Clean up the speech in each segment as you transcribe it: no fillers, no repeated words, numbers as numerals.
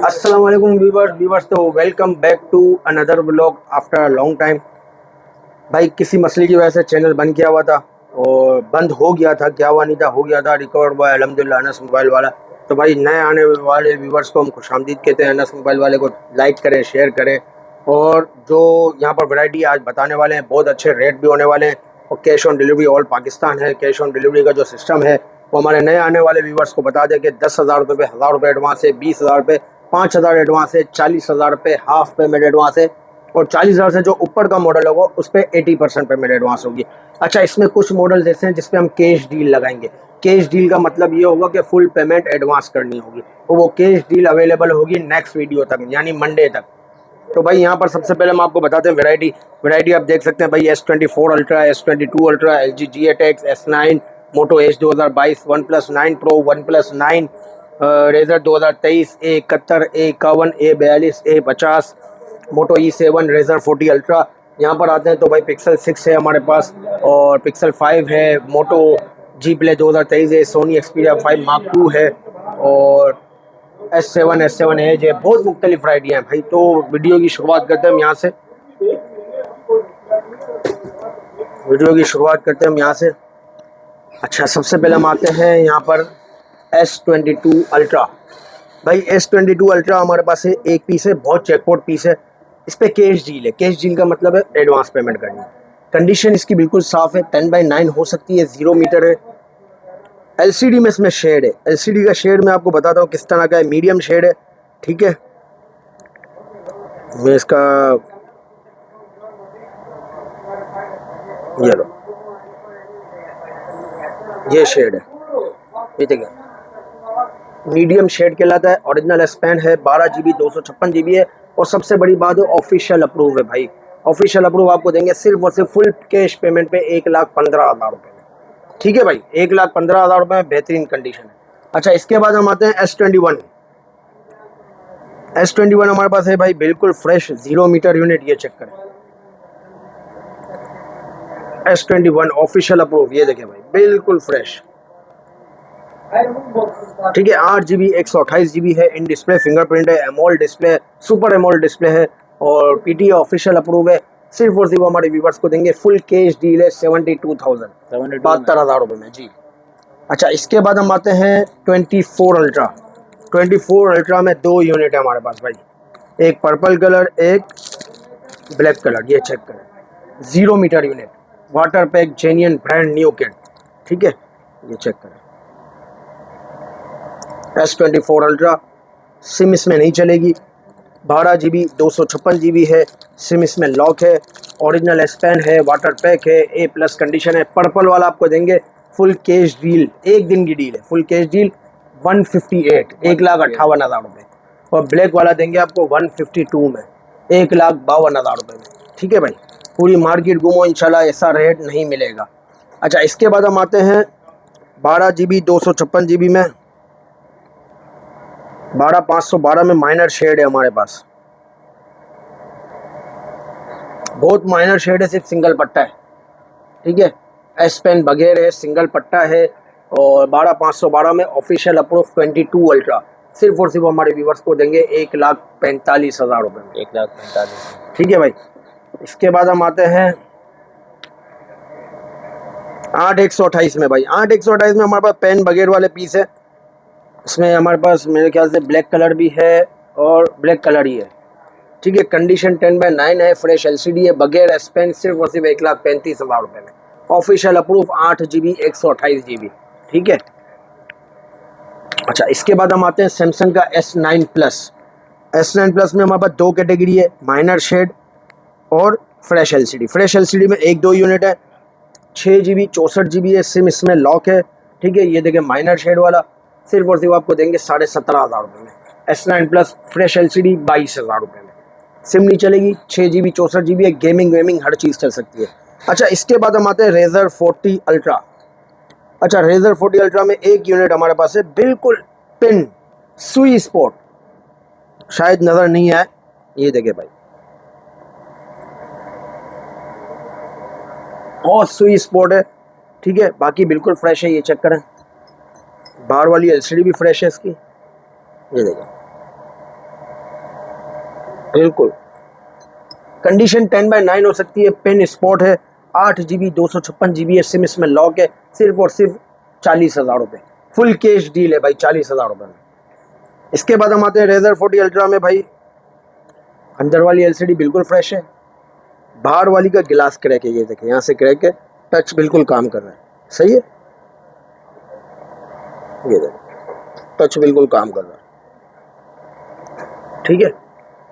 अस्सलाम वालेकुम व्यूवर्स तो welcome back to another vlog after a long time. भाई किसी मसले की वजह से चैनल बंद किया हुआ था और बंद हो गया था, क्या हुआ नहीं था, हो गया था, रिकवर हुआ अल्हम्दुलिल्लाह अनस मोबाइल वाला। तो भाई नए आने वाले व्यूवर्स को हम खुशामदीद कहते हैं। अनस मोबाइल वाले को लाइक करें, शेयर करें। और जो यहाँ पर वैरायटी आज बताने वाले हैं, बहुत अच्छे रेट भी होने वाले हैं और cash on delivery all Pakistan है। कैश ऑन डिलीवरी का जो सिस्टम है वो हमारे नए आने वाले व्यूवर्स को बता दें कि 10,000 रुपये पे 1,000 रुपये एडवांस है, 20,000 रुपये 5,000 एडवांस है, 40,000 रुपये हाफ पेमेंट एडवांस है और 40,000 से जो ऊपर का मॉडल होगा उस पर 80% पेमेंट एडवांस होगी। अच्छा, इसमें कुछ मॉडल्स ऐसे हैं जिसपे हम कैश डील लगाएंगे। कैश डील का मतलब ये होगा कि फुल पेमेंट एडवांस करनी होगी और वो कैश डील अवेलेबल होगी नेक्स्ट वीडियो तक, यानी मंडे तक। तो भाई यहाँ पर सबसे पहले हम आपको बताते हैं वैरायटी आप देख सकते हैं भाई। S24 Ultra, S22 Ultra, LG G8X, S9, Moto Edge 2022, OnePlus 9 Pro, OnePlus 9, Razr 2023, A71, A51, A42, A50, Moto E7, Razr 40 Ultra. यहाँ पर आते हैं तो भाई पिक्सल 6 है हमारे पास और पिक्सल 5 है, मोटो जी प्ले 2023 है, सोनी एक्सपीरिया 5 Mark II है और S7 एज है। बहुत मुख्तलिफ वैरायटियाँ हैं भाई। तो वीडियो की शुरुआत करते हैं हम यहाँ से। अच्छा, सबसे पहले हम आते हैं यहाँ पर S22 अल्ट्रा। भाई S22 अल्ट्रा हमारे पास है, एक पीस है, बहुत चेकपोर्ट पीस है। इस पर कैश डील है। कैश डील का मतलब है एडवांस पेमेंट करनी है। कंडीशन इसकी बिल्कुल साफ़ है, 10/9 हो सकती है, 0 मीटर है। एलसीडी में इसमें शेड है। एलसीडी का शेड मैं आपको बताता हूँ किस तरह का है, मीडियम शेड है। ठीक है, मैं इसका ये लो, ये शेड है, ये देखिए मीडियम शेड कहलाता है। ओरिजिनल एस पेन है, 12 GB 256 GB है और सबसे बड़ी बात है ऑफिशियल अप्रूव है भाई। ऑफिशियल अप्रूव आपको देंगे सिर्फ और सिर्फ फुल कैश पेमेंट पे 1,15,000 रुपये में। ठीक है भाई, 1,15,000 रुपये में बेहतरीन कंडीशन है। अच्छा, इसके बाद हम आते हैं S21। S21 हमारे पास है भाई, बिल्कुल फ्रेश 0 मीटर यूनिट। ये चेक करें, S21 ऑफिशियल अप्रूव, ये देखें भाई बिल्कुल फ्रेश। ठीक है, 8 GB 128 GB है। इन डिस्प्ले फिंगरप्रिंट है, AMOLED display, super AMOLED display है और PTA ऑफिशियल अप्रूव है। सिर्फ और सिर्फ हमारे व्यूवर्स को देंगे फुल कैश डील है 72,000, 72,000 रुपये में जी। अच्छा, इसके बाद हम आते हैं 24 अल्ट्रा। 24 अल्ट्रा में 2 यूनिट है हमारे पास भाई, एक पर्पल कलर, एक ब्लैक कलर। ये चेक करें, 0 meter unit, water pack, genuine brand new kit. ठीक है, ये चेक करें। S24 अल्ट्रा सिम इसमें नहीं चलेगी, 12 GB 256 GB है। सिम इसमें लॉक है, ओरिजिनल एस पेन है, वाटर पैक है, A+ कंडीशन है। पर्पल वाला आपको देंगे फुल कैश डील, एक दिन की डील है, फुल कैश डील 158, 1,58,000 रुपये और ब्लैक वाला देंगे आपको 152 में, 1,52,000 रुपये में। ठीक है भाई, पूरी मार्केट घूमो, इंशाल्लाह ऐसा रेट नहीं मिलेगा। अच्छा, इसके बाद हम आते हैं 12 GB 256 GB में, 12,512 में माइनर शेड है हमारे पास, बहुत माइनर शेड है, सिर्फ सिंगल पट्टा है। ठीक है, एस पेन बगैर है, सिंगल पट्टा है और 12,512 में ऑफिशियल अप्रूव 22 अल्ट्रा। सिर्फ और सिर्फ हमारे व्यूवर्स को देंगे 1,45,000 रुपये में, 1,45,000। ठीक है भाई। इसके बाद हम आते हैं 8,128 में भाई। 8,128 में हमारे पास पेन बगैर वाले पीस है। इसमें हमारे पास मेरे ख्याल से ब्लैक कलर भी है और ब्लैक कलर ही है। ठीक है, कंडीशन 10/9 है, फ्रेश LCD है, बगैर एस पेन, सिर्फ और सिर्फ 1,35,000 रुपये में, ऑफिशियल अप्रूव 8 GB 128 GB। ठीक है। अच्छा, इसके बाद हम आते हैं सैमसंग का S9 प्लस। S9 प्लस में हमारे पास 2 कैटेगरी है, माइनर शेड और फ्रेश LCD। फ्रेश LCD में 1-2 यूनिट है, 6 GB 64 GB है, सिम इसमें लॉक है। ठीक है, ये देखें माइनर शेड वाला, सिर्फ और सिर्फ आपको देंगे 17,500 रुपये में। S9 प्लस फ्रेश LCD 22,000 रुपये में, सिम नहीं चलेगी, 6 GB 64 GB है, गेमिंग वेमिंग हर चीज़ चल सकती है। अच्छा, इसके बाद हम आते हैं रेजर 40 अल्ट्रा। अच्छा, रेजर 40 अल्ट्रा में 1 यूनिट हमारे पास है, बिल्कुल पिन सुई स्पॉट, शायद नज़र नहीं आए, ये देखे भाई, और सुई स्पॉट है। ठीक है, बाकी बिल्कुल फ्रेश है, ये चेक करें, बाहर वाली एलसीडी भी फ्रेश है इसकी, ये देखो बिल्कुल। कंडीशन 10/9 हो सकती है, पेन स्पॉट है, 8 GB 256 GB है, सिम इसमें लॉक है, सिर्फ और सिर्फ 40,000 रुपये। फुल कैश डील है भाई 40,000 रुपये में। इसके बाद हम आते हैं रेजर 40 अल्ट्रा में। भाई अंदर वाली एलसीडी बिल्कुल फ्रेश है, बाहर वाली का गिलास क्रैक है, ये देखिए यहाँ से क्रैक है, टच बिल्कुल काम कर रहा है, सही है, ये देखिए टच बिल्कुल काम कर रहा है, ठीक है।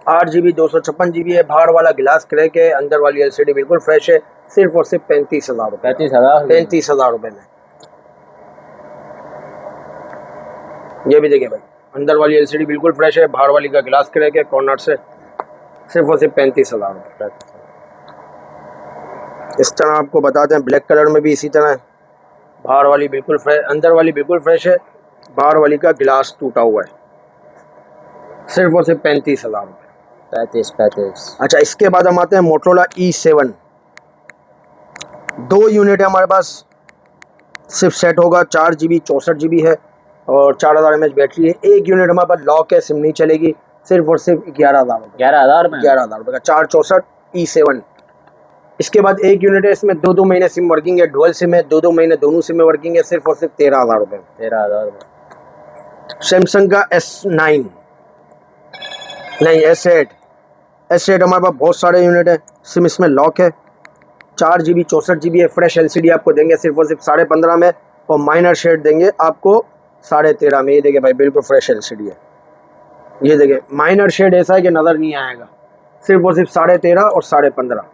8 GB 256 GB है, बाहर वाला गिलास क्रैक है, अंदर वाली एलसीडी बिल्कुल फ्रेश है, सिर्फ और सिर्फ 35,000 रुपये। 35,000 रुपये में ये भी देखिए भाई, अंदर वाली एलसीडी बिल्कुल फ्रेश है, बाहर वाली का गिलास क्रैक है कॉर्नर से, सिर्फ और सिर्फ 35,000 रुपये। इस तरह आपको बताते हैं ब्लैक कलर में भी इसी तरह है, बाहर वाली बिल्कुल फ्रेश, अंदर वाली बिल्कुल फ्रेश है, बाहर वाली का गिलास टूटा हुआ है, सिर्फ और सिर्फ 35,000 रुपये। 35। अच्छा, इसके बाद हम आते हैं मोटरोला E7। 2 यूनिट है हमारे पास, सिर्फ सेट होगा, 4 GB 64 GB है और 4000 mAh बैटरी है। 1 यूनिट हमारे पास लॉक है, सिम नहीं चलेगी, सिर्फ और सिर्फ 11,000 रुपये। 11,000 रुपये का 464 E7। इसके बाद 1 यूनिट है, इसमें 2 महीने सिम वर्किंग है, डुअल सिम है, 2 महीने दोनों सिम में वर्किंग है, सिर्फ और सिर्फ 13,000 रुपये। 13,000 रुपये। सैमसंग का S9 नहीं S8 हमारे पास बहुत सारे यूनिट है, सिम इसमें लॉक है, 4 GB 64 GB है, फ्रेश एलसीडी आपको देंगे सिर्फ और सिर्फ 15.5 में, और माइनर शेड देंगे आपको 13.5 में। ये देखिए भाई बिल्कुल फ्रेश एलसीडी है, ये देखिए माइनर शेड ऐसा है कि नज़र नहीं आएगा, सिर्फ और सिर्फ 13.5 और 15.5।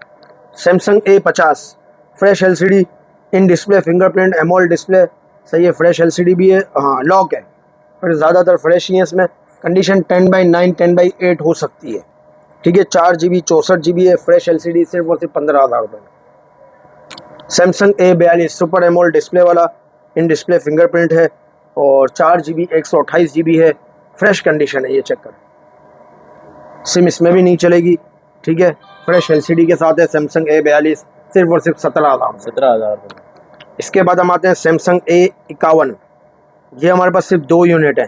Samsung A50 fresh LCD, in display fingerprint AMOLED display, सही है, फ्रेश एलसीडी भी है, हाँ लॉक है, और ज़्यादातर फ्रेश ही है इसमें। कंडीशन 10/9 10/8 हो सकती है, ठीक है। 4 GB 64 GB है, फ्रेश एलसीडी, सिर्फ और सिर्फ 15,000 रुपये में। Samsung A42 super AMOLED display वाला, इन डिस्प्ले फिंगरप्रिंट है, और 4 GB 128 GB है, फ्रेश कंडीशन है, ये चेक करें, सिम इसमें भी नहीं चलेगी, ठीक है। फ्रेश एलसीडी के साथ है सैमसंग A42, सिर्फ और सिर्फ 17,000 रुपये। इसके बाद हम आते हैं सैमसंग A51। ये हमारे पास सिर्फ 2 यूनिट है,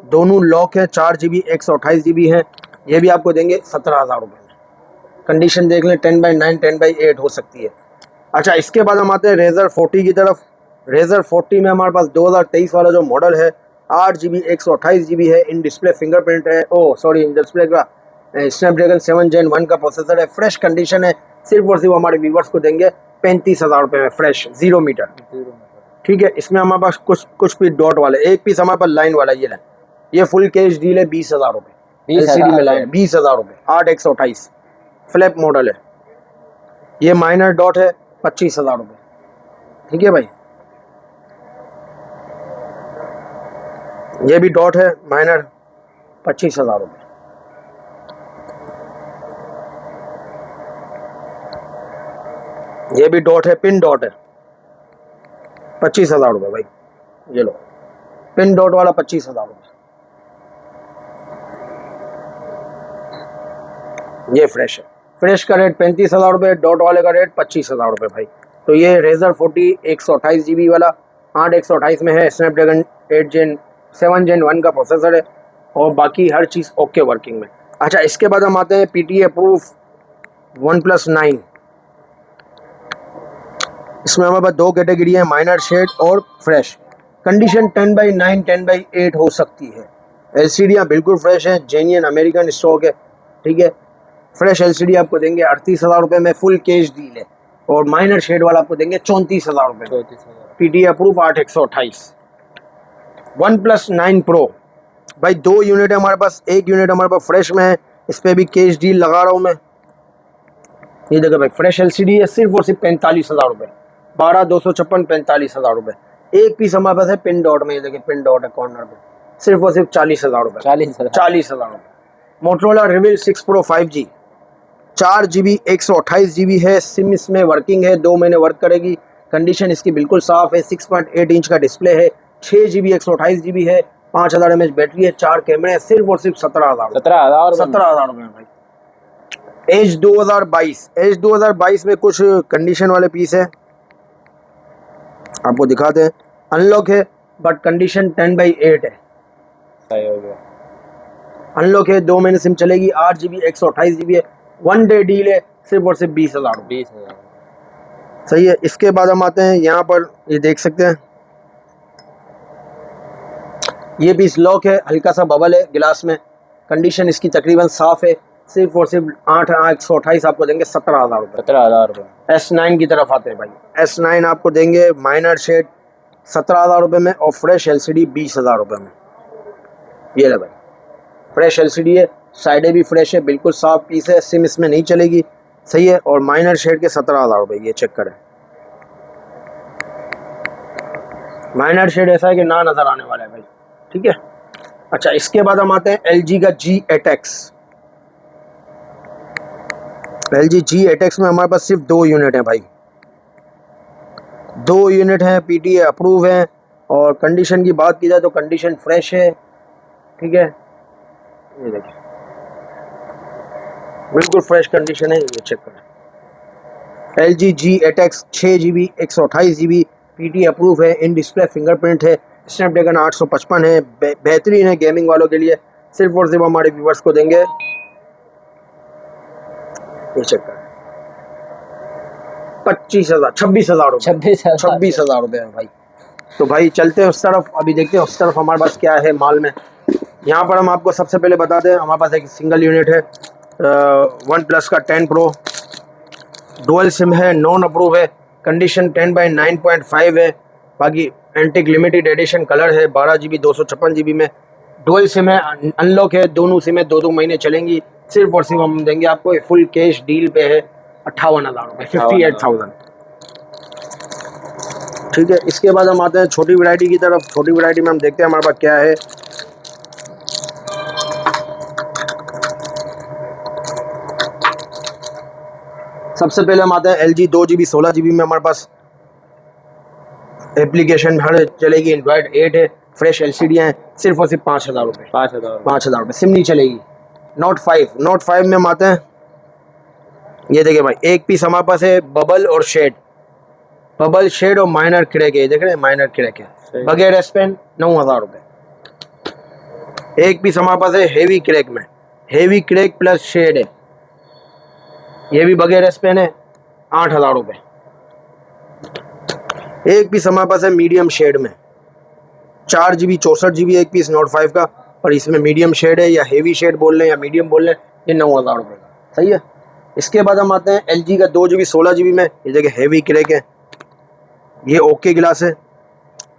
दोनों लॉक है, 4 GB 128 GB है, ये भी आपको देंगे 17,000 रुपये में। कंडीशन देख लें, 10/9 10/8 हो सकती है। अच्छा, इसके बाद हम आते हैं रेजर 40 की तरफ। रेजर 40 में हमारे पास 2023 वाला जो मॉडल है, 8 GB 128 GB है, इन डिस्प्ले फिंगरप्रिंट है, इन डिस्प्ले का स्नैपड्रैगन 7 Gen 1 का प्रोसेसर है, फ्रेश कंडीशन है, सिर्फ और सिर्फ हमारे व्यूवर्स को देंगे 35,000 रुपये में, फ्रेश 0 मीटर, ठीक है। इसमें हमारे पास कुछ पीस डॉट वाले, एक पीस हमारे पास लाइन वाला ये फुल कैश डील है, 20,000 रुपये एलसीडी में लाइन, 20,000 रुपये, 8/128 फ्लैप मॉडल है। ये माइनर डॉट है, 25,000 रुपये, ठीक है भाई। ये भी डॉट है माइनर, 25,000 रुपये। ये भी डॉट है, पिन डॉट है, 25,000 रुपये भाई, ये लो पिन डॉट वाला 25,000 रुपये। ये फ्रेश है, फ्रेश का रेट 35,000 रुपये, डॉट वाले का रेट 25,000 रुपये भाई। तो ये रेजर 40 128 GB वाला 8/128 में है, स्नैपड्रैगन 7 Gen 1 का प्रोसेसर है, और बाकी हर चीज़ ओके वर्किंग में। अच्छा, इसके बाद हम आते हैं PTA अप्रूव OnePlus 9। इसमें हमारे पास 2 कैटेगरी है, माइनर शेड और फ्रेश। कंडीशन 10/9 10/8 हो सकती है। एलसीडियाँ बिल्कुल फ्रेश हैं, जेन्युइन अमेरिकन स्टॉक है, ठीक है। फ्रेश एलसीडी आपको देंगे 38,000 रुपये में, फुल कैश डील है, और माइनर शेड वाला आपको देंगे 34,000 रुपये, PTA अप्रूव 8/128। OnePlus 9 Pro भाई 2 यूनिट है हमारे पास, 1 यूनिट हमारे पास फ्रेश में है, इस पर भी कैश डील लगा रहा हूँ मैं। ये देखो भाई फ्रेश एलसीडी है, सिर्फ और सिर्फ 45,000 रुपये, 12/256 45,000 रुपये। एक पीस हमारे पास है पिन डॉट में, ये देखिए पिन डॉट है कॉर्नर पे, सिर्फ और सिर्फ 40,000 रुपये, 40,000 रुपये। Motorola reveal 6 Pro 5G, 4 GB 128 GB है, सिम इसमें वर्किंग है, 2 महीने वर्क करेगी, कंडीशन इसकी बिल्कुल साफ़ है, 6.8 इंच का डिस्प्ले है, 6 GB 128 GB है, 5000 mAh बैटरी है, 4 कैमरे हैं, सिर्फ और सिर्फ 17,000 रुपये भाई। एज 2022 में कुछ कंडीशन वाले पीस है, आपको दिखाते हैं। अनलॉक है, बट कंडीशन 10/8 है। सही हो गया। अनलॉक है, 2 महीने सिम चलेगी, 8 GB 128 GB है, 1 डे डील है, सिर्फ और सिर्फ 20,000 रुपये। 20,000। सही है। इसके बाद हम आते हैं यहाँ पर, ये देख सकते हैं ये पीस लॉक है, हल्का सा बबल है गिलास में, कंडीशन इसकी तकरीबन साफ़ है, सिर्फ और सिर्फ 128 आपको देंगे 17,000 रुपये। 17,000 रुपये। S9 की तरफ आते हैं भाई। S9 आपको देंगे माइनर शेड 17,000 रुपये में और फ्रेश LCD 20,000 रुपये में। ये ले भाई, फ्रेश LCD है, साइडें भी फ्रेश है, बिल्कुल साफ पीस है, सिम इसमें नहीं चलेगी। सही है। और माइनर शेड के 17,000 रुपये, ये चेक करें। माइनर शेड ऐसा है कि ना नज़र आने वाला है भाई, ठीक है। अच्छा, इसके बाद हम आते हैं LG का G8X। LG G8X में हमारे पास सिर्फ 2 यूनिट हैं भाई, 2 यूनिट हैं, PTA अप्रूव हैं। और कंडीशन की बात की जाए तो कंडीशन फ्रेश है, ठीक है। ये देखिए, बिल्कुल फ्रेश कंडीशन है, ये चेक करें। LG G8X 6GB 128GB, PTA approve है, इन डिस्प्ले फिंगरप्रिंट है, स्नैपड्रैगन 855 है, बेहतरीन है गेमिंग वालों के लिए। सिर्फ और सिर्फ हमारे व्यूवर्स को देंगे, ये चेक करें, 26,000 रुपये। 26,000 रुपये है भाई। तो भाई चलते हैं उस तरफ, अभी देखते हैं उस तरफ हमारे पास क्या है माल में। यहाँ पर हम आपको सबसे पहले बता दें, हमारे पास एक सिंगल यूनिट है वन प्लस का 10 Pro, डुअल सिम है, नॉन अप्रूव है, कंडीशन 10/9.5 है, बाकी एंटिक लिमिटेड एडिशन कलर है, 12GB 256GB में, डुअल सिम है, अनलॉक है, दोनों सिमें 2-2 महीने चलेंगी। सिर्फ और सिर्फ हम देंगे आपको फुल कैश डील पे है 58,000 रुपये, 58,000, ठीक है। इसके बाद हम आते हैं छोटी वैरायटी की तरफ। छोटी वैरायटी में हम देखते हैं हमारे पास क्या है। सबसे पहले हम आते हैं LG 2GB 16GB में, हमारे पास एप्लीकेशन हर चलेगी, एंड्रॉयड 8 है, फ्रेश LCD हैं, सिर्फ और सिर्फ 5,000 रुपये। 5,000 रुपये, सिम नहीं चलेगी। Note 5 में हम आते हैं, ये देखिए भाई, एक पीस हमारे पास है बबल और शेड, बबल शेड और माइनर क्रैक है, देख रहे हैं माइनर क्रैक है, बगैर एस पेन 9,000 रुपये। एक पीस हमारे पास है हेवी क्रैक में, हेवी क्रैक प्लस शेड है, ये भी बगैर एस पेन है, 8,000 रुपये। एक पीस हमारे पास है मीडियम शेड में, 4GB 64GB एक पीस Note 5 का, और इसमें मीडियम शेड है, या हेवी शेड बोल लें या मीडियम बोल लें, ये 9,000 रुपये का। सही है। इसके बाद हम आते हैं LG का 2GB 16GB में, ये देखिए हेवी क्रैक है, ये ओके गिलास है,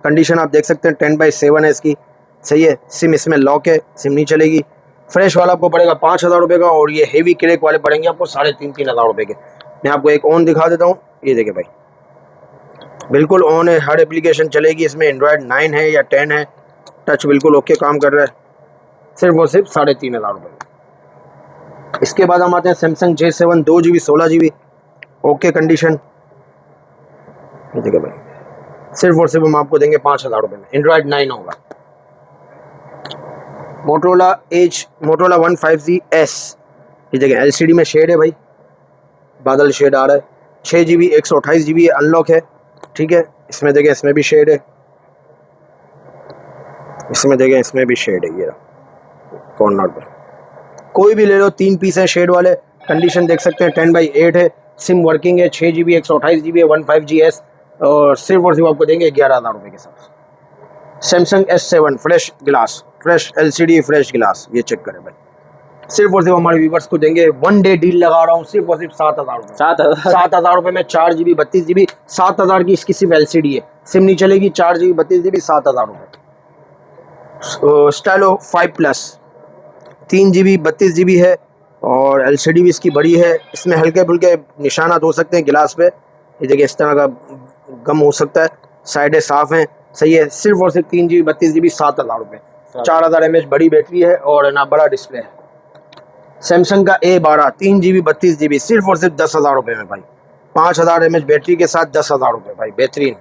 कंडीशन आप देख सकते हैं 10/7 है इसकी। सही है। सिम इसमें लॉक है, सिम नहीं चलेगी। फ्रेश वाला आपको पड़ेगा 5,000 रुपये का, और ये हेवी क्रैक वाले पड़ेंगे आपको 3,500 रुपये के। मैं आपको एक ऑन दिखा देता हूँ, ये देखिए भाई, बिल्कुल ऑन है, हर एप्लीकेशन चलेगी इसमें, एंड्रॉयड 9 है या 10 है, टच बिल्कुल ओके काम कर रहा है, सिर्फ और सिर्फ 3,500 रुपये। इसके बाद हम आते हैं Samsung J7 2GB 16GB, okay condition, ये देखिए भाई, सिर्फ और सिर्फ हम आपको देंगे 5,000 रुपये में, एंड्रॉयड 9 होगा। मोटरोला 150S, ये देखिए LCD में शेड है भाई, बादल शेड आ रहा है, 6GB 128GB अनलॉक है, ठीक है। इसमें देखिए, इसमें भी शेड है, इसमें देखिए, इसमें भी शेड है, ये कॉर्नर पर कोई भी ले लो, 3 पीस है शेड वाले, कंडीशन देख सकते हैं 10/8 है, सिम वर्किंग है, 6GB 128GB है, 15GS, और सिर्फ आपको देंगे 11,000 रुपये के साथ। सैमसंग S7 फ्रेश गिलास, फ्रेश LCD, फ्रेश गिलास, ये चेक करें भाई, सिर्फ और सिर्फ हमारे व्यूवर्स को देंगे, 1 डे डील लगा रहा हूँ, सिर्फ और सिर्फ 7,000 रुपये। 7,000 रुपये में 4GB 32GB, 7,000 की इसकी सिर्फ LCD है, सिम नहीं चलेगी, 4GB 32GB, 7,000 रुपये। स्टाइलो 5+, 3GB 32GB है, और LCD भी इसकी बड़ी है, इसमें हल्के फुल्के निशानात हो सकते हैं गिलास पे, ये देखिए इस तरह का गम हो सकता है, साइडें साफ़ हैं। सही है। सिर्फ और सिर्फ 3GB 32GB, 7,000 रुपये, 4,000 mAh बड़ी बैटरी है, और ना बड़ा डिस्प्ले है। सैमसंग का A12 3GB 32GB, सिर्फ और सिर्फ 10,000 रुपये में भाई, 5,000 mAh बैटरी के साथ 10,000 रुपये भाई, बेहतरीन।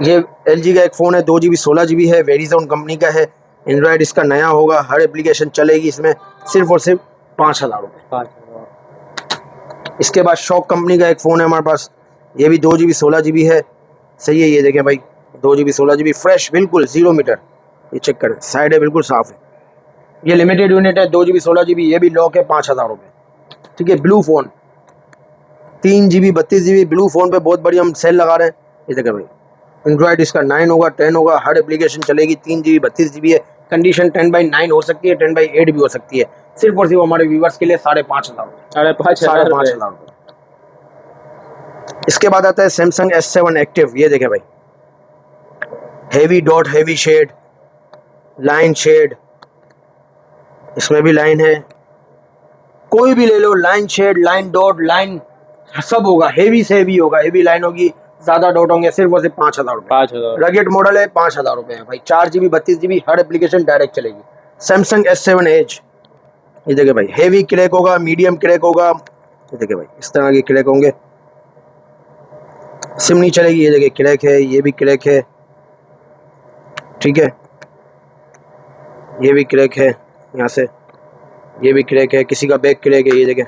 ये LG का एक फ़ोन है, 2GB 16GB है, वेरिजोन कंपनी का है, एंड्रॉयड इसका नया होगा, हर एप्लीकेशन चलेगी इसमें, सिर्फ और सिर्फ 5,000 रुपये। इसके बाद शॉक कंपनी का एक फ़ोन है हमारे पास, ये भी 2GB 16GB है। सही है। ये देखें भाई, 2 GB 16 GB फ्रेश, बिल्कुल 0 मीटर। ये चेक करें, साइड है बिल्कुल साफ है। ये लिमिटेड यूनिट है, 2 GB 16 GB, ये भी लॉक है, 5,000 रुपये। ठीक है, blue phone 3 GB 32 GB blue phone पे बहुत बड़ी हम सेल लगा रहे हैं। ये देखें भाई, एंड्रॉयड इसका 9 होगा, 10 होगा, हर एप्लीकेशन चलेगी। 3 GB 32 GB है, कंडीशन 10/9 हो सकती है, 10/8 भी हो सकती है। सिर्फ और सिर्फ हमारे व्यूवर्स के लिए 5,500 रुपये। 5,500 रुपये। इसके बाद आता है सैमसंग S7 एक्टिव। ये देखें भाई, heavy dot, heavy shade, line shade, इसमें भी लाइन है, कोई भी ले लो, line shade, line dot, line सब होगा, हेवी से हेवी होगा, हेवी लाइन होगी, ज्यादा डॉट होंगे। सिर्फ और सिर्फ 5,000 रुपये। 5,000 रगेट मॉडल है, 5,000 रुपये है भाई। 4 GB 32 GB हर एप्लीकेशन डायरेक्ट चलेगी। सैमसंग S7 एज, ये देखिए भाई, हेवी क्रैक होगा, मीडियम क्रैक होगा, ये देखिए भाई, इस तरह के क्रैक होंगे, सिम नहीं चलेगी। ये देखिए क्रैक है, ये भी क्रैक है, ठीक है, ये भी क्रैक है, यहाँ से ये भी क्रैक है, किसी का बैक क्रैक है, ये देखिए,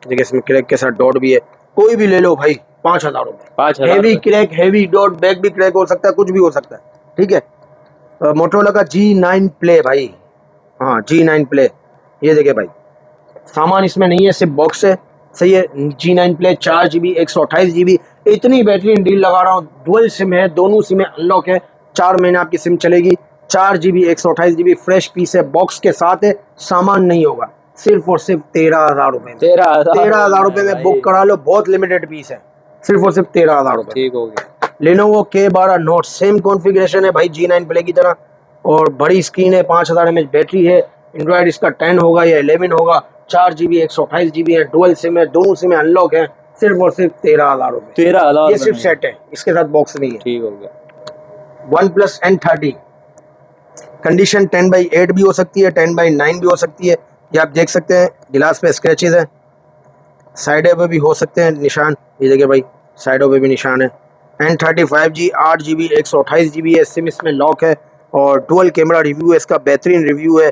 देखिए इसमें क्रैक के साथ डॉट भी है। कोई भी ले लो भाई, 5,000 रुपये। 5,000 heavy crack, heavy dot, back भी क्रैक हो सकता है, कुछ भी हो सकता है। ठीक है, मोटरोला का G9 प्ले भाई, हाँ G9 प्ले, ये देखिए भाई, सामान इसमें नहीं है, सिर्फ बॉक्स है। सही है, G9 प्ले 4 GB 128 GB, इतनी बेहतरीन डील लगा रहा हूँ। डुअल सिम है, दोनों सिमें अनलॉक है, 4 महीने आपकी सिम चलेगी। 4 GB 128 GB फ्रेश पीस है, बॉक्स के साथ है, सामान नहीं होगा। सिर्फ और सिर्फ 13,000 रुपये में। 13,000 रुपये में बुक करा लो, बहुत लिमिटेड पीस है, सिर्फ और सिर्फ 13,000 रुपये। ठीक हो गया। Lenovo K12 note, same configuration है भाई G9 प्ले की तरह, और बड़ी स्क्रीन है, 5,000 mAh बैटरी है। एंड्रॉयड इसका 10 होगा या 11 होगा। 4 GB 128 GB है, डुअल सिम है, दोनों सिम अनलॉक है। सिर्फ और सिर्फ 13,000 रुपये। 13,000 ये सिर्फ सेट है, इसके साथ बॉक्स नहीं है। ठीक हो गया। OnePlus N30, कंडीशन 10/8 भी हो सकती है, 10/9 भी हो सकती है। ये आप देख सकते हैं, गिलास पे स्क्रैचेस हैं, साइडों पे भी हो सकते हैं निशान, ये देखिए भाई, साइडों पे भी निशान है। N30 5G 8 GB 128 GB है, सिम इसमें लॉक है, और डुअल कैमरा रिव्यू है, इसका बेहतरीन रिव्यू है,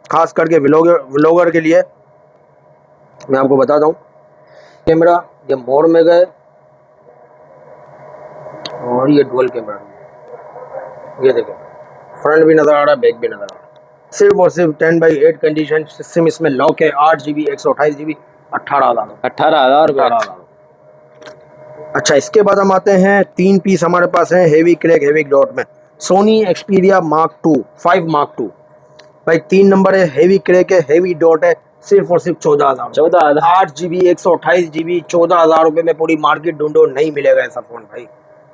खास करके व्लॉगर के लिए। मैं आपको बताता हूँ, कैमरा ये मोर में गए, और ये डुअल कैमरा, ये देखें, फ्रंट भी नज़र आ रहा है, बैक भी नज़र आ रहा है। सिर्फ और सिर्फ 10/8 कंडीशन, सिम इसमें लॉक है, 8 GB 128 GB, 18,000। 18,000 रुपये। अच्छा, इसके बाद हम आते हैं, 3 पीस हमारे पास हैं हेवी क्रैक, हेवी डॉट में। Sony Xperia Mark II 5 Mark II भाई, 3 नंबर है, हेवी क्रैक है, हेवी डॉट है, सिर्फ और सिर्फ 14,000। 14,000। 8 GB 128 GB, 14,000 रुपये में पूरी मार्केट ढूंढो, नहीं मिलेगा ऐसा फ़ोन भाई।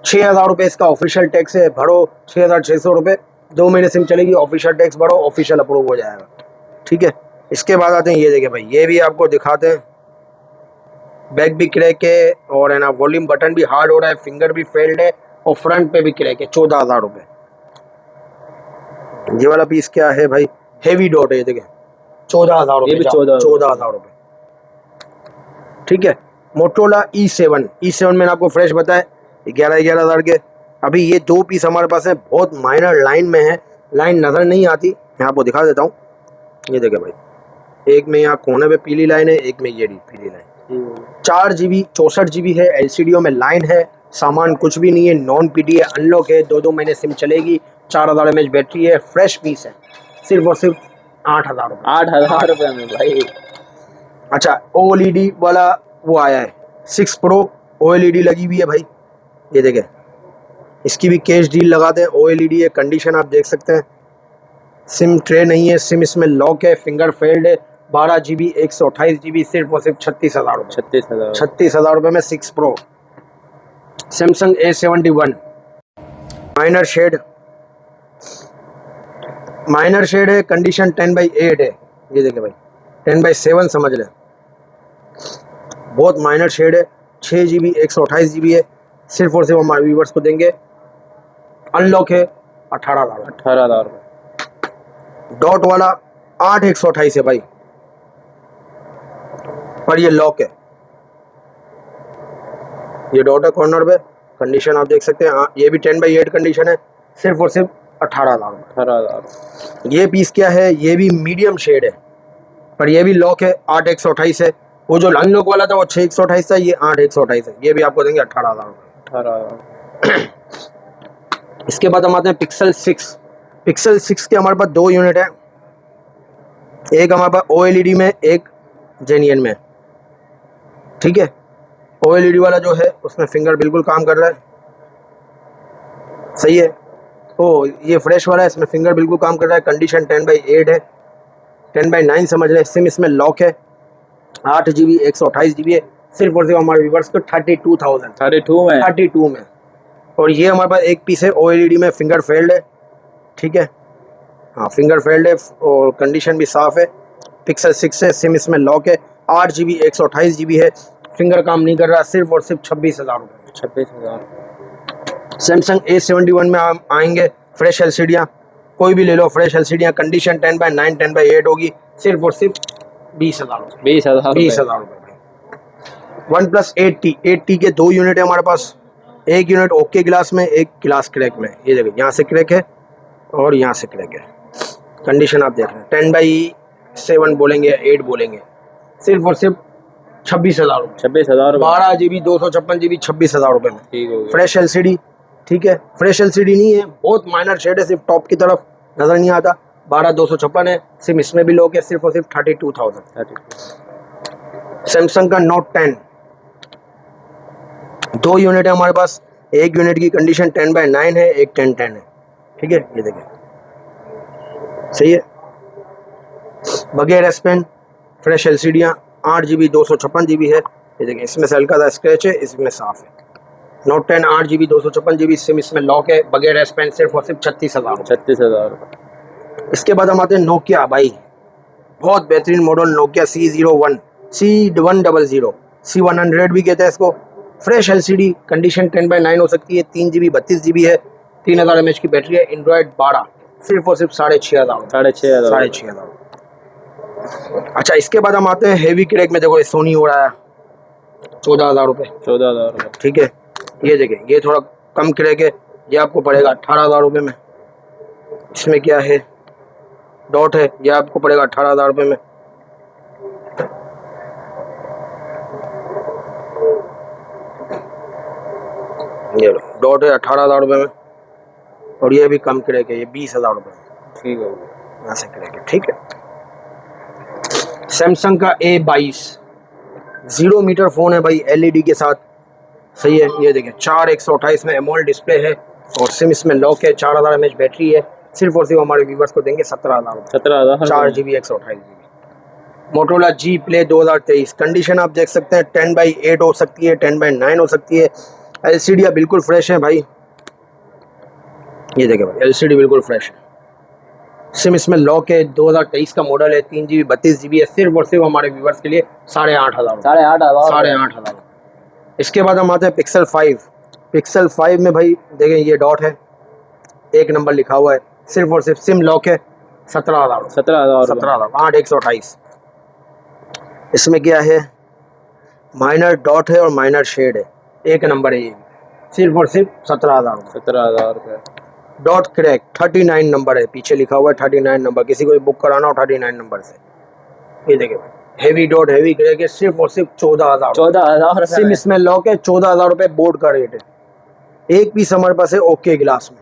6,000 रुपये इसका ऑफिशियल टैक्स है, भरो 6,600 रुपये, 2 महीने सिम चलेगी, ऑफिशियल टैक्स भरो, ऑफिशियल अप्रूव हो जाएगा। ठीक है, इसके बाद आते हैं, ये देखें भाई, ये भी आपको दिखाते हैं, बैक भी क्रैक है, और है ना वॉल्यूम बटन भी हार्ड हो रहा है, फिंगर भी फेल्ड है, और फ्रंट पे भी क्रैक है। 14,000 रुपये। ये वाला पीस क्या है भाई, हेवी डॉट है, ये देखें, 14,000 रुपये। 14,000 रुपये। ठीक है, मोटरोला E7 मैंने आपको फ्रेश बताया 11,000 के। अभी ये 2 पीस हमारे पास है, बहुत माइनर लाइन में है, लाइन नज़र नहीं आती, मैं आपको दिखा देता हूँ। ये देखें भाई, एक में यहाँ कोने पे पीली लाइन है, एक में ये पीली लाइन। 4 GB 64 GB है, LCD में लाइन है, सामान कुछ भी नहीं है, नॉन PD है, अनलॉक है, 2 महीने सिम चलेगी, 4,000 mAh बैटरी है, फ्रेश पीस है, सिर्फ और सिर्फ 8,000 रुपये। 8,000 रुपये में भाई। अच्छा, OLED वाला वो आया है, 6 Pro OLED लगी हुई है भाई, ये देखें, इसकी भी कैश डील लगाते हैं। OLED है, कंडीशन आप देख सकते हैं, सिम ट्रे नहीं है, सिम इसमें लॉक है, फिंगर फेल्ड है, 12 GB 128 GB, सिर्फ और सिर्फ 36,000 रुपये। 36,000 रुपये में 6 Pro। Samsung A71 minor shade है, कंडीशन 10/8 है, ये देखें भाई, 10/7 समझ लें, बहुत माइनर शेड है, 6 GB 128 GB है, सिर्फ और सिर्फ हमारे व्यूवर्स को देंगे, अनलॉक है, 18,000 रुपये। डॉट वाला 8 128 है भाई, पर ये लॉक है, ये डॉट है कॉर्नर पे, कंडीशन आप देख सकते हैं। हाँ, ये भी 10/8 कंडीशन है, सिर्फ और सिर्फ 18,000। ये पीस क्या है, ये भी मीडियम शेड है, पर ये भी लॉक है, 8 128 है। वो जो अनलॉक वाला था वो 6 128 था, ये 8 128 है, ये भी आपको देंगे 18,000। इसके बाद हम आते हैं पिक्सल 6। पिक्सल 6 के हमारे पास 2 यूनिट है, एक हमारे पास OLED में, एक जेनियन में। ठीक है, OLED वाला जो है उसमें फिंगर बिल्कुल काम कर रहा है, सही है। ओ ये फ्रेश वाला है, इसमें फिंगर बिल्कुल काम कर रहा है। कंडीशन 10/8 है, 10/9 समझ रहे हैं। सिम इसमें लॉक है, 8 GB 128 GB है। सिर्फ और सिर्फ हमारे व्यूवर्स को 32,000 32 में। और ये हमारे पास एक पीस है OLED में, फिंगर फेल्ड है। ठीक है, हाँ फिंगर फेल्ड है और कंडीशन भी साफ़ है। पिक्सल 6 है, सिम इसमें लॉक है, 8 GB 128 GB है। फिंगर काम नहीं कर रहा, सिर्फ और सिर्फ 26,000 रुपये। 26,000। सैमसंग A71 में हम आएंगे। फ्रेश एलसीडियाँ कोई भी ले लो, फ्रेश एलसीडियाँ, कंडीशन 10/9 10/8 होगी, सिर्फ और सिर्फ 20,000 रुपये। 20,000 रुपये। OnePlus 8T के 2 यूनिट है हमारे पास, एक यूनिट ओके ग्लास में, एक ग्लास क्रैक में। ये देखिए यहाँ से क्रैक है और यहाँ से क्रैक है। कंडीशन आप देख रहे हैं, 10/7 बोलेंगे या 8 बोलेंगे, सिर्फ और सिर्फ 26,000 रुपये। 26,000। 12 GB 256 GB 26,000 रुपये में। ठीक हो गया। फ्रेश एलसीडी, ठीक है, फ्रेश एलसीडी नहीं है, बहुत माइनर शेड है, सिर्फ टॉप की तरफ नज़र नहीं आता। 12/256 है, सिम इसमें भी लोग है, सिर्फ और सिर्फ 32,000। सैमसंग का Note 10 2 यूनिट है हमारे पास, एक यूनिट की कंडीशन 10/9 है, एक 10/10 है। ठीक है, ये देखें सही है, बगैर S pen, fresh एलसीडियाँ, 8 GB 256 GB है। ये देखें इसमें से हल्का सा स्क्रैच है, इसमें साफ है। Note 10 8 GB 256 GB, सिम इसमें लॉक है, बगैर एस पेन, सिर्फ और सिर्फ 36,000। 36,000। इसके बाद हम आते हैं नोकिया। भाई बहुत बेहतरीन model Nokia C01 C100 C100 भी कहते हैं इसको। फ्रेश एलसीडी, कंडीशन 10/9 हो सकती है, 3 GB 32 GB है, 3000 mAh की बैटरी है, एंड्रॉयड 12, सिर्फ और सिर्फ 6,500। 6,500। अच्छा, इसके बाद हम आते हैं हेवी क्रैक में। देखो ये सोनी हो रहा है 14,000 रुपये। 14,000। ठीक है, ये देखें ये थोड़ा कम क्रैक है, ये आपको पड़ेगा 18,000 रुपये में। इसमें क्या है, डॉट है, ये आपको पड़ेगा 18,000 रुपये में। ये लो डॉट है 18,000 रुपये में, और ये भी कम क्रैक है, ये 20,000 रुपये में। ठीक हो गया। यहाँ से क्रैक है। ठीक है, सैमसंग का A22 0 मीटर फ़ोन है भाई, LED के साथ, सही है। ये देखें 4/128 में एमोलेड डिस्प्ले है, और सिम इसमें लॉक है, 4000 mAh बैटरी है। सिर्फ और सिर्फ हमारे व्यूवर्स को देंगे 17,000। 17,000। 4 GB 128 GB। Motorola G Play 2023, condition आप देख सकते हैं 10/8 हो सकती है, 10/9 हो सकती है। एलसीडी बिल्कुल फ्रेश है भाई, ये देखें भाई एलसीडी बिल्कुल फ्रेश है। सिम इसमें लॉक है, 2023 का मॉडल है, 3 GB 32 GB है, सिर्फ और सिर्फ हमारे व्यूवर्स के लिए 8,500। 8,500। इसके बाद हम आते हैं पिक्सल 5। पिक्सल 5 में भाई देखें ये डॉट है, 1 नंबर लिखा हुआ है, सिर्फ और सिर्फ सिम लॉक है, 17,000। 17,000। 8/128। इसमें क्या है, माइनर डॉट है और माइनर शेड है, 1 नंबर है, ये सिर्फ और सिर्फ 17,000। 17,000 रुपये। डॉट क्रैक 39 नंबर है, पीछे लिखा हुआ है 39 नंबर, किसी को बुक कराना हो 39 नंबर से। ये देखिए हेवी डॉट हेवी क्रैक है, सिर्फ और सिर्फ 14,000। 14,000। सिम इसमें लॉक है, 14,000 रुपये बोर्ड का रेट है। एक पीस हमारे पास है ओके ग्लास में,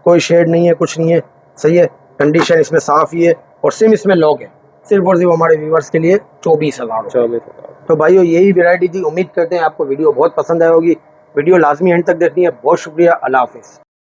कोई शेड नहीं है, कुछ नहीं है, सही है। कंडीशन इसमें साफ़ ही है, और सिम इसमें लॉक है, सिर्फ और सिर्फ हमारे व्यूवर्स के लिए 24,000। 24,000। तो भाइयों यही वैरायटी थी, उम्मीद करते हैं आपको वीडियो बहुत पसंद आई होगी। वीडियो लाजमी एंड तक देखनी है। बहुत शुक्रिया, अल्लाह हाफिज़।